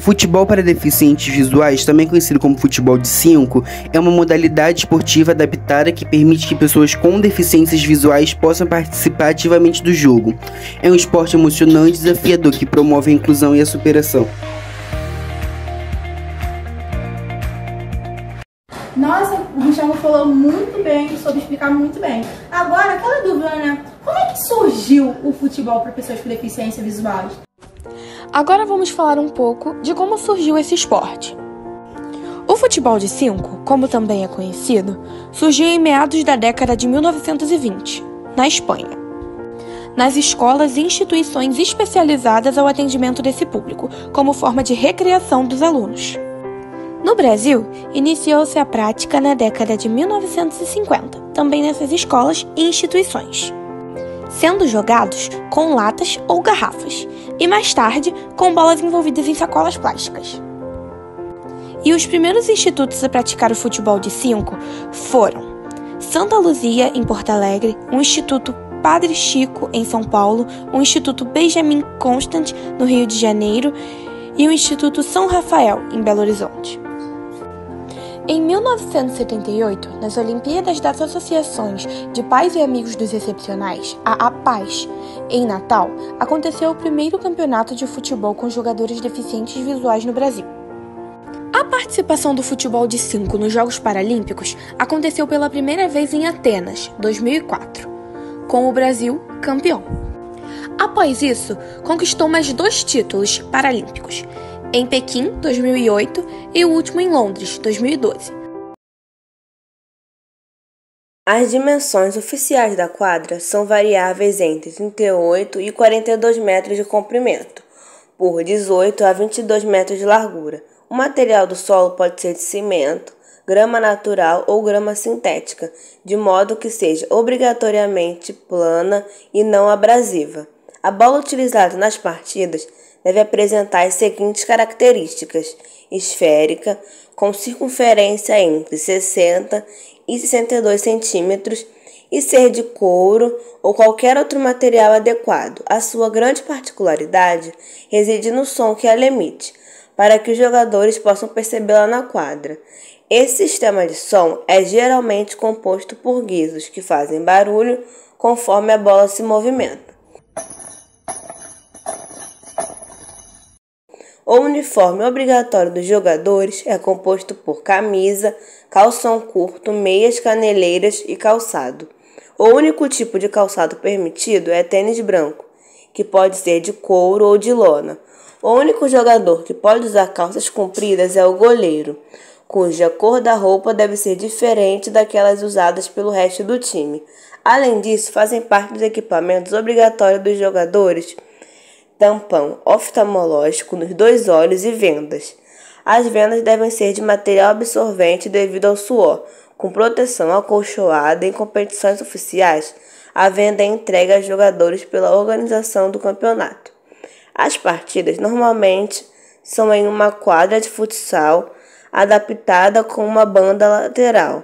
futebol para deficientes visuais, também conhecido como futebol de 5, é uma modalidade esportiva adaptada que permite que pessoas com deficiências visuais possam participar ativamente do jogo. É um esporte emocionante e desafiador que promove a inclusão e a superação. Nossa, o Gustavo falou muito bem, soube explicar muito bem. Agora, aquela dúvida, né? Como é que surgiu o futebol para pessoas com deficiência visuais? Agora vamos falar um pouco de como surgiu esse esporte. O futebol de 5, como também é conhecido, surgiu em meados da década de 1920, na Espanha, nas escolas e instituições especializadas ao atendimento desse público, como forma de recreação dos alunos. No Brasil, iniciou-se a prática na década de 1950, também nessas escolas e instituições, sendo jogados com latas ou garrafas, e mais tarde com bolas envolvidas em sacolas plásticas. E os primeiros institutos a praticar o futebol de 5 foram Santa Luzia, em Porto Alegre, o Instituto Padre Chico, em São Paulo, o Instituto Benjamin Constant, no Rio de Janeiro, e o Instituto São Rafael, em Belo Horizonte. Em 1978, nas Olimpíadas das Associações de Pais e Amigos dos Excepcionais, a APAES, em Natal, aconteceu o primeiro campeonato de futebol com jogadores deficientes visuais no Brasil. A participação do futebol de 5 nos Jogos Paralímpicos aconteceu pela primeira vez em Atenas, 2004, com o Brasil campeão. Após isso, conquistou mais 2 títulos paralímpicos, em Pequim, 2008, e o último em Londres, 2012. As dimensões oficiais da quadra são variáveis entre 38 e 42 metros de comprimento, por 18 a 22 metros de largura. O material do solo pode ser de cimento, grama natural ou grama sintética, de modo que seja obrigatoriamente plana e não abrasiva. A bola utilizada nas partidas deve apresentar as seguintes características: esférica, com circunferência entre 60 e 62 centímetros e ser de couro ou qualquer outro material adequado. A sua grande particularidade reside no som que ela emite, para que os jogadores possam percebê-la na quadra. Esse sistema de som é geralmente composto por guizos que fazem barulho conforme a bola se movimenta. O uniforme obrigatório dos jogadores é composto por camisa, calção curto, meias caneleiras e calçado. O único tipo de calçado permitido é tênis branco, que pode ser de couro ou de lona. O único jogador que pode usar calças compridas é o goleiro, cuja cor da roupa deve ser diferente daquelas usadas pelo resto do time. Além disso, fazem parte dos equipamentos obrigatórios dos jogadores tampão oftalmológico nos 2 olhos e vendas. As vendas devem ser de material absorvente devido ao suor, com proteção acolchoada. Em competições oficiais, a venda é entregue aos jogadores pela organização do campeonato. As partidas normalmente são em uma quadra de futsal adaptada com uma banda lateral,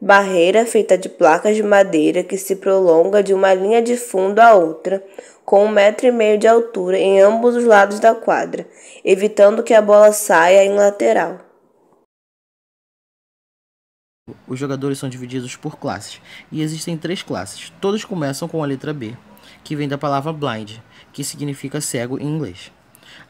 barreira feita de placas de madeira que se prolonga de uma linha de fundo a outra, com 1,5 m de altura em ambos os lados da quadra, evitando que a bola saia em lateral. Os jogadores são divididos por classes, e existem 3 classes. Todos começam com a letra B, que vem da palavra blind, que significa cego em inglês.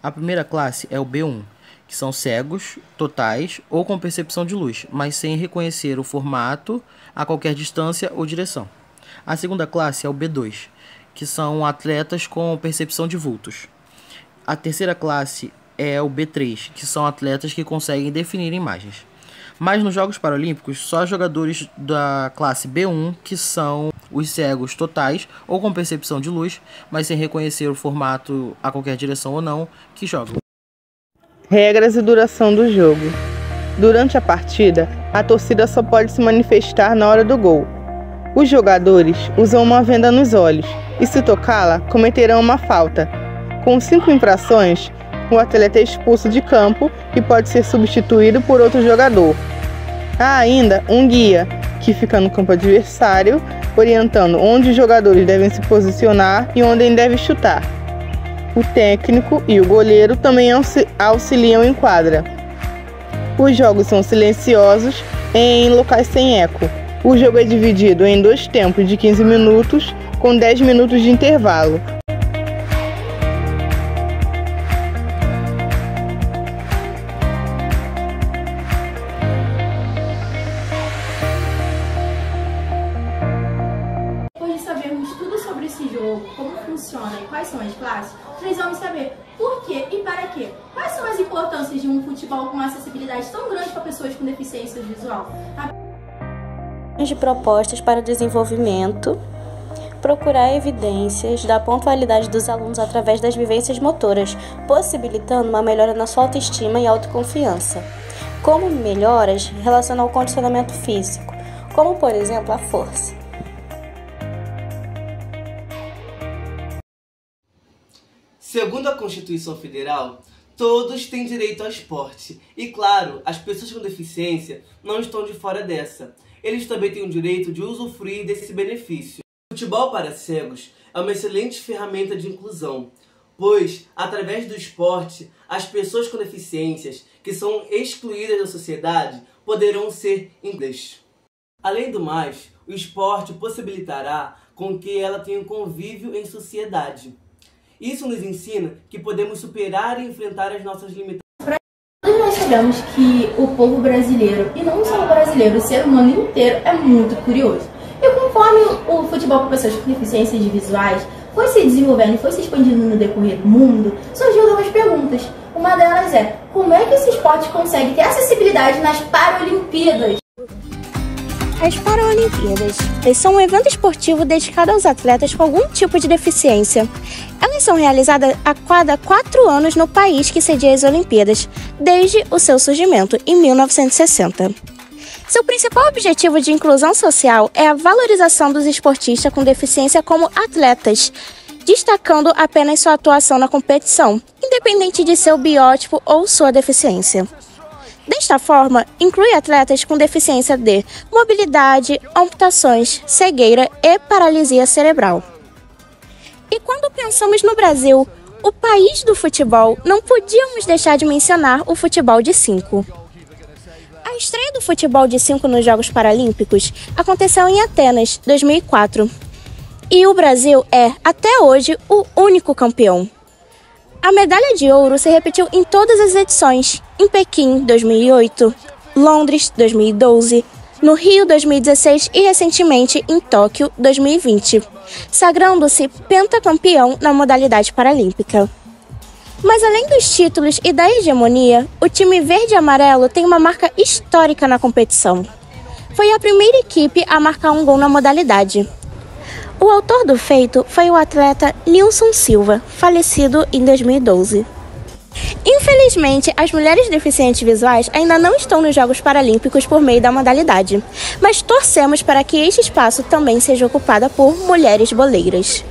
A primeira classe é o B1, que são cegos totais ou com percepção de luz, mas sem reconhecer o formato a qualquer distância ou direção. A segunda classe é o B2, que são atletas com percepção de vultos. A terceira classe é o B3, que são atletas que conseguem definir imagens. Mas nos Jogos Paralímpicos, só jogadores da classe B1, que são os cegos totais ou com percepção de luz, mas sem reconhecer o formato a qualquer direção ou não, que jogam. Regras e duração do jogo. Durante a partida, a torcida só pode se manifestar na hora do gol. Os jogadores usam uma venda nos olhos e, se tocá-la, cometerão uma falta. Com 5 infrações, o atleta é expulso de campo e pode ser substituído por outro jogador. Há ainda um guia, que fica no campo adversário, orientando onde os jogadores devem se posicionar e onde devem chutar. O técnico e o goleiro também auxiliam em quadra. Os jogos são silenciosos e em locais sem eco. O jogo é dividido em 2 tempos de 15 minutos, com 10 minutos de intervalo. Depois de sabermos tudo sobre esse jogo, como funciona e quais são as classes, nós vamos saber por quê e para quê. Quais são as importâncias de um futebol com uma acessibilidade tão grande para pessoas com deficiência visual? De propostas para o desenvolvimento, procurar evidências da pontualidade dos alunos através das vivências motoras, possibilitando uma melhora na sua autoestima e autoconfiança. Como melhoras relacionam ao condicionamento físico, como por exemplo a força. Segundo a Constituição Federal, todos têm direito ao esporte. E claro, as pessoas com deficiência não estão de fora dessa. Eles também têm o direito de usufruir desse benefício. O futebol para cegos é uma excelente ferramenta de inclusão, pois, através do esporte, as pessoas com deficiências que são excluídas da sociedade poderão ser incluídas. Além do mais, o esporte possibilitará com que ela tenha um convívio em sociedade. Isso nos ensina que podemos superar e enfrentar as nossas limitações. Todos nós sabemos que o povo brasileiro, e não só o brasileiro, o ser humano inteiro, é muito curioso. E conforme o futebol para pessoas com deficiências visuais foi se desenvolvendo e foi se expandindo no decorrer do mundo, surgiram algumas perguntas. Uma delas é, como é que esse esporte consegue ter acessibilidade nas Paralimpíadas? As Paralimpíadas são um evento esportivo dedicado aos atletas com algum tipo de deficiência. Elas são realizadas a cada 4 anos no país que cedia as Olimpíadas, desde o seu surgimento, em 1960. Seu principal objetivo de inclusão social é a valorização dos esportistas com deficiência como atletas, destacando apenas sua atuação na competição, independente de seu biótipo ou sua deficiência. Desta forma, inclui atletas com deficiência de mobilidade, amputações, cegueira e paralisia cerebral. E quando pensamos no Brasil, o país do futebol, não podíamos deixar de mencionar o futebol de 5. A estreia do futebol de 5 nos Jogos Paralímpicos aconteceu em Atenas, 2004. E o Brasil é, até hoje, o único campeão. A medalha de ouro se repetiu em todas as edições, em Pequim, 2008, Londres, 2012, no Rio, 2016 e recentemente em Tóquio, 2020, sagrando-se pentacampeão na modalidade paralímpica. Mas além dos títulos e da hegemonia, o time verde e amarelo tem uma marca histórica na competição. Foi a primeira equipe a marcar um gol na modalidade. O autor do feito foi o atleta Nilson Silva, falecido em 2012. Infelizmente, as mulheres deficientes visuais ainda não estão nos Jogos Paralímpicos por meio da modalidade, mas torcemos para que este espaço também seja ocupado por mulheres boleiras.